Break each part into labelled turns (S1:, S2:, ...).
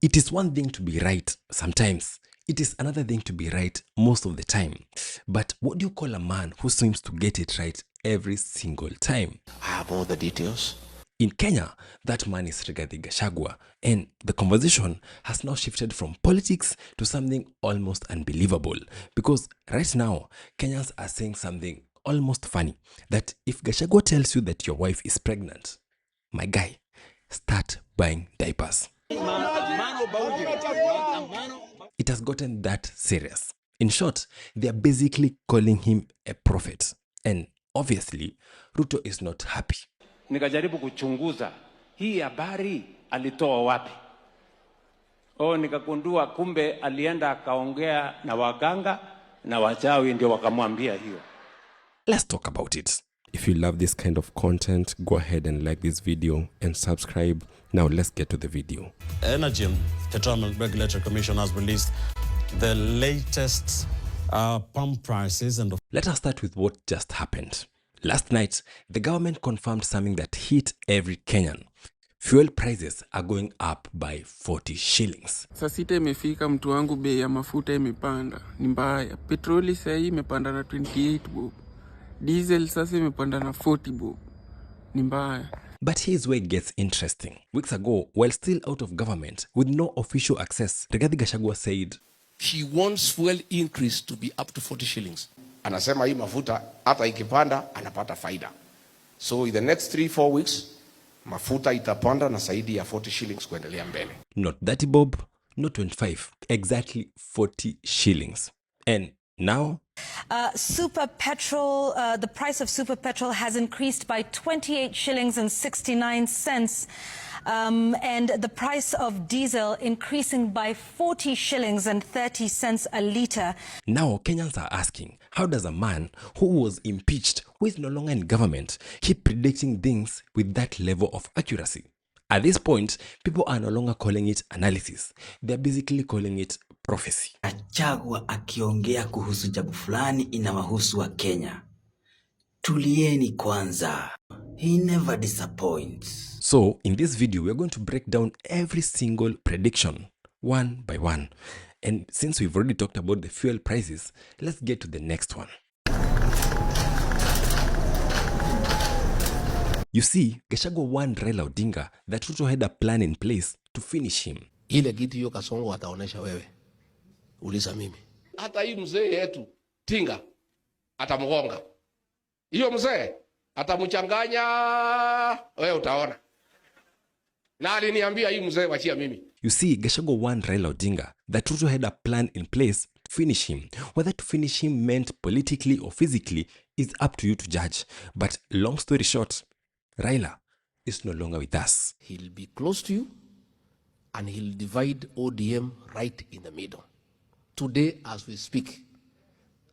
S1: It is one thing to be right sometimes. It is another thing to be right most of the time. But what do you call a man who seems to get it right every single time?
S2: I have all the details.
S1: In Kenya, that man is Rigathi Gachagua, and the conversation has now shifted from politics to something almost unbelievable. Because right now, Kenyans are saying something almost funny, that if Gachagua tells you that your wife is pregnant, my guy, start buying diapers. It has gotten that serious. In short, they are basically calling him a prophet. And obviously, Ruto is not happy.
S3: Nikajaribu kuchunguza hii habari alitoa wapi. Nikagundua kumbe alienda akaongea na waganga na wachawi ndio wakamwambia hiyo.
S1: Let's talk about it. If you love this kind of content, go ahead and like this video and subscribe. Now let's get to the video.
S4: Energy and Petroleum Regulatory Commission has released the latest pump prices. And
S1: let us start with what just happened. Last night, the government confirmed something that hit every Kenyan. Fuel prices are going up by 40 shillings.
S5: Saa sita imefika mtu wangu, bei ya mafuta imepanda. Ni mbaya. Petroli sasa hii imepanda na 28 bob. Diesel sasa imepanda na 40 bob. Ni mbaya.
S1: But here's where it gets interesting. Weeks ago, while still out of government, with no official access, Rigathi Gachagua said
S2: he wants fuel increase to be up to 40 shillings. Anasema hii mafuta hata ikipanda anapata faida. So in the next 3-4 weeks, mafuta itapanda na zaidi ya 40 shillings kuendelea mbele.
S1: Not 30 bob, not 25, exactly 40 shillings. And now?
S6: Super petrol, the price of super petrol has increased by 28 shillings and 69 cents. And the price of diesel increasing by 40 shillings and 30 cents a litre.
S1: Now Kenyans are asking, how does a man who was impeached, who is no longer in government, keep predicting things with that level of accuracy? At this point, people are no longer calling it analysis. They're basically calling it prophecy.
S7: Gachagua akiongea kuhusu jambo fulani inawahusu wa Kenya. Tulieni kwanza. He never disappoints.
S1: So, in this video, we're going to break down every single prediction, one by one. And since we've already talked about the fuel prices, let's get to the next one. You see, Gachagua warned Raila Odinga that Ruto had a plan in place to finish him.
S2: Ile kitu hiyo Kasongo ataonesha wewe. Uliza mimi. Hata hii mzee yetu Tinga atamgonga. Hiyo mzee atamchanganya, wewe utaona. Na aliniambia hii mzee wachia mimi.
S1: You see, Gachagua warned Raila Odinga that Ruto had a plan in place to finish him. Whether to finish him meant politically or physically is up to you to judge. But long story short, Raila is no longer with us.
S2: He'll be close to you and he'll divide ODM right in the middle. Today, as we speak,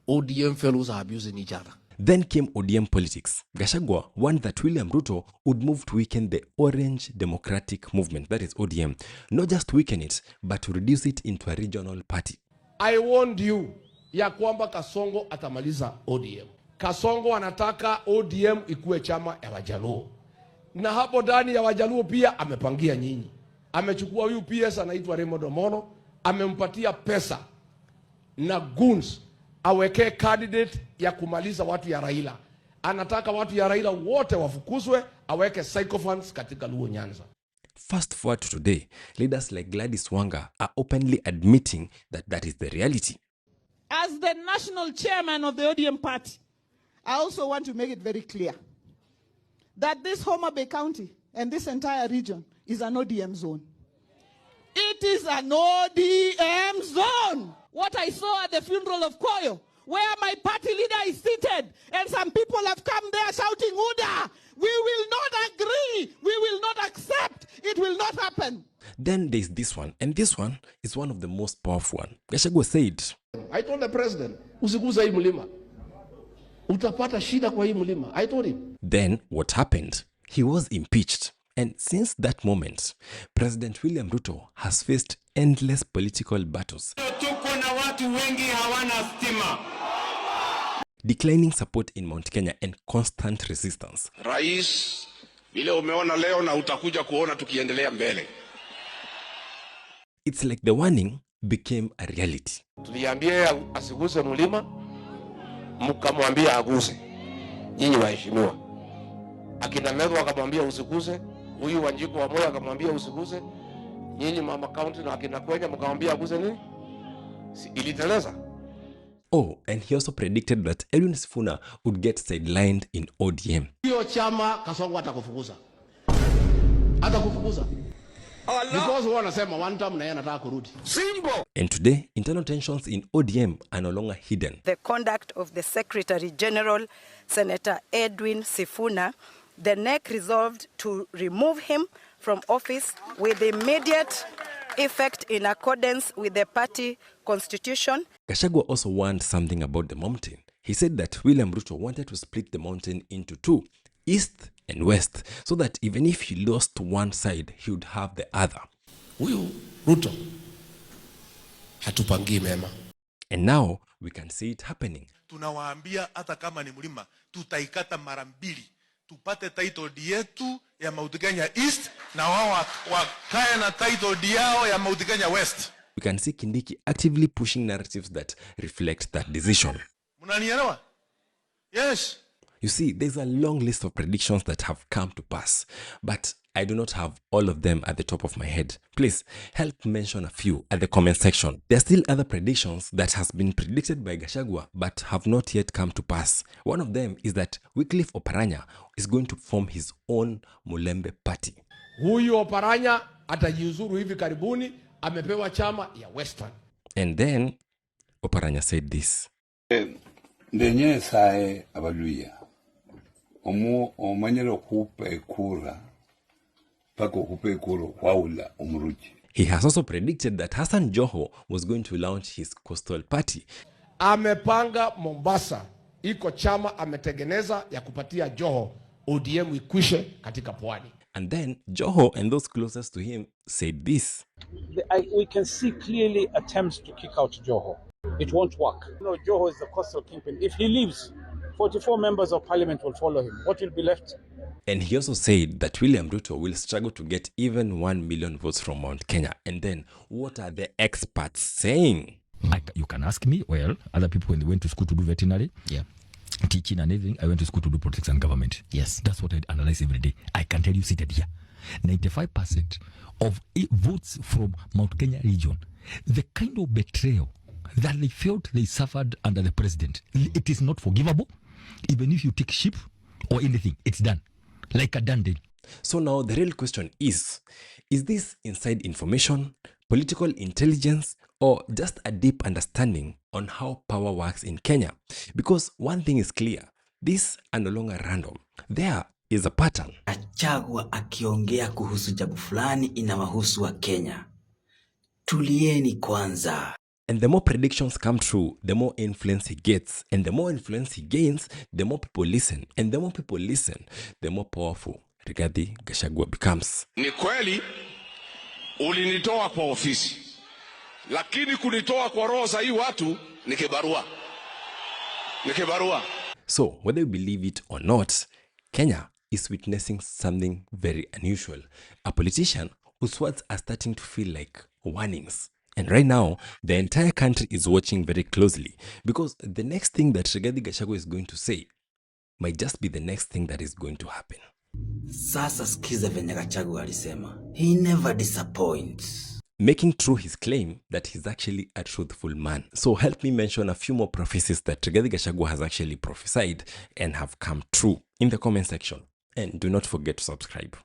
S2: ODM fellows are abusing each other.
S1: Then came ODM politics. Gachagua warned that William Ruto would move to weaken the Orange Democratic Movement, that is ODM. Not just to weaken it, but to reduce it into a regional party.
S2: I warned you, ya kwamba Kasongo atamaliza ODM. Kasongo anataka ODM ikuwe chama ya Wajaluo. Na hapo ndani ya Wajaluo pia amepangia nyinyi. Amechukua huyu PS anaitwa Raymond Omono, amempatia pesa na goons aweke candidate ya kumaliza watu ya Raila. Anataka watu ya Raila wote wafukuzwe, aweke sycophants katika Luo Nyanza.
S1: Fast forward to today, leaders like Gladys Wanga are openly admitting that that is the reality.
S8: As the national chairman of the ODM party, I also want to make it very clear that this Homa Bay County and this entire region is an ODM zone. It is an ODM zone. What I saw at the funeral of Koyo, where my party leader is seated, and some people have come there shouting, "Uda, we will not agree, we will not accept, it will not happen."
S1: Then there's this one, and this one is one of the most powerful one. Gachagua said,
S2: I told the president, usiguza hii mlima. Utapata shida kwa hii mlima. I told him.
S1: Then what happened? He was impeached. And since that moment, President William Ruto has faced endless political battles, declining support in Mount Kenya and constant resistance.
S2: Rais, vile umeona leo na utakuja kuona tukiendelea mbele.
S1: It's like the warning became a reality.
S2: Tuliambia asiguse mlima, mkamwambia aguse. Nyinyi waheshimiwa. Akina Medho akamwambia usiguse, huyu Wanjiko wa Moyo akamwambia usiguse. Nyinyi mama county na akina Kwenya mkamwambia aguse nini? Iliteleza.
S1: Oh, and he also predicted that Edwin Sifuna would get sidelined in ODM.
S2: Hiyo chama Kasongo atakufukuza. Atakufukuza. Because wanasema one time na yeye anataka kurudi. Simple.
S1: And today, internal tensions in ODM are no longer hidden.
S9: The conduct of the Secretary General, Senator Edwin Sifuna, the NEC resolved to remove him from office with immediate effect in accordance with the party constitution.
S1: Gachagua also warned something about the mountain. He said that William Ruto wanted to split the mountain into two, east and west, so that even if he lost one side, he would have the other.
S2: Huyu Ruto hatupangii mema.
S1: And now we can see it happening.
S10: Tunawaambia hata kama ni mlima tutaikata mara mbili, tupate title yetu ya Mount Kenya East na wao wakae na title yao ya Mount Kenya West.
S1: We can see Kindiki actively pushing narratives that reflect that decision.
S10: Mnanielewa? Yes.
S1: You see, there's a long list of predictions that have come to pass, but I do not have all of them at the top of my head. Please help mention a few at the comment section. There are still other predictions that has been predicted by Gachagua but have not yet come to pass. One of them is that Wycliffe Oparanya is going to form his own Mulembe party.
S2: Huyu Oparanya atajiuzuru hivi karibuni, amepewa chama ya Western.
S1: And then Oparanya said this.
S11: Ndenye sae abaluya. Omanyero kupe kura. Pako kupe kura waula umruji.
S1: He has also predicted that Hassan Joho was going to launch his coastal party.
S2: Amepanga Mombasa. Iko chama ametengeneza ya kupatia Joho ODM ikwishe katika pwani.
S1: And then Joho and those closest to him said this.
S12: We can see clearly attempts to kick out Joho. It won't work. Joho is the coastal kingpin. If he leaves, 44 members of parliament will follow him. What will be left?
S1: And he also said that William Ruto will struggle to get even 1 million votes from Mount Kenya. And then, what are the experts saying?
S13: You can ask me. Well, other people, when they went to school to do veterinary, teaching and everything, I went to school to do politics and government. Yes. That's what I analyze every day. I can tell you seated here. 95% of votes from Mount Kenya region, the kind of betrayal that they felt they suffered under the president, it is not forgivable. Even if you take sheep or anything, it's done. Like a done deal.
S1: So now the real question is this inside information, political intelligence, or just a deep understanding on how power works in Kenya? Because one thing is clear, these are no longer random. There is a pattern.
S7: Gachagua akiongea kuhusu jambo fulani inawahusu wa Kenya. Tulieni kwanza.
S1: And the more predictions come true, the more influence he gets. And the more influence he gains, the more people listen. And the more people listen, the more powerful Rigathi Gachagua becomes.
S14: Ni kweli ulinitoa kwa ofisi, lakini kunitoa kwa roho za hii watu ni kibarua. Ni kibarua.
S1: So, whether you believe it or not, Kenya is witnessing something very unusual. A politician whose words are starting to feel like warnings. And right now, the entire country is watching very closely because the next thing that Rigathi Gachagua is going to say might just be the next thing that is going to happen.
S7: Sasa sikiza venye Gachagua alisema. He never disappoints.
S1: Making true his claim that he's actually a truthful man. So help me mention a few more prophecies that Rigathi Gachagua has actually prophesied and have come true in the comment section. And do not forget to subscribe.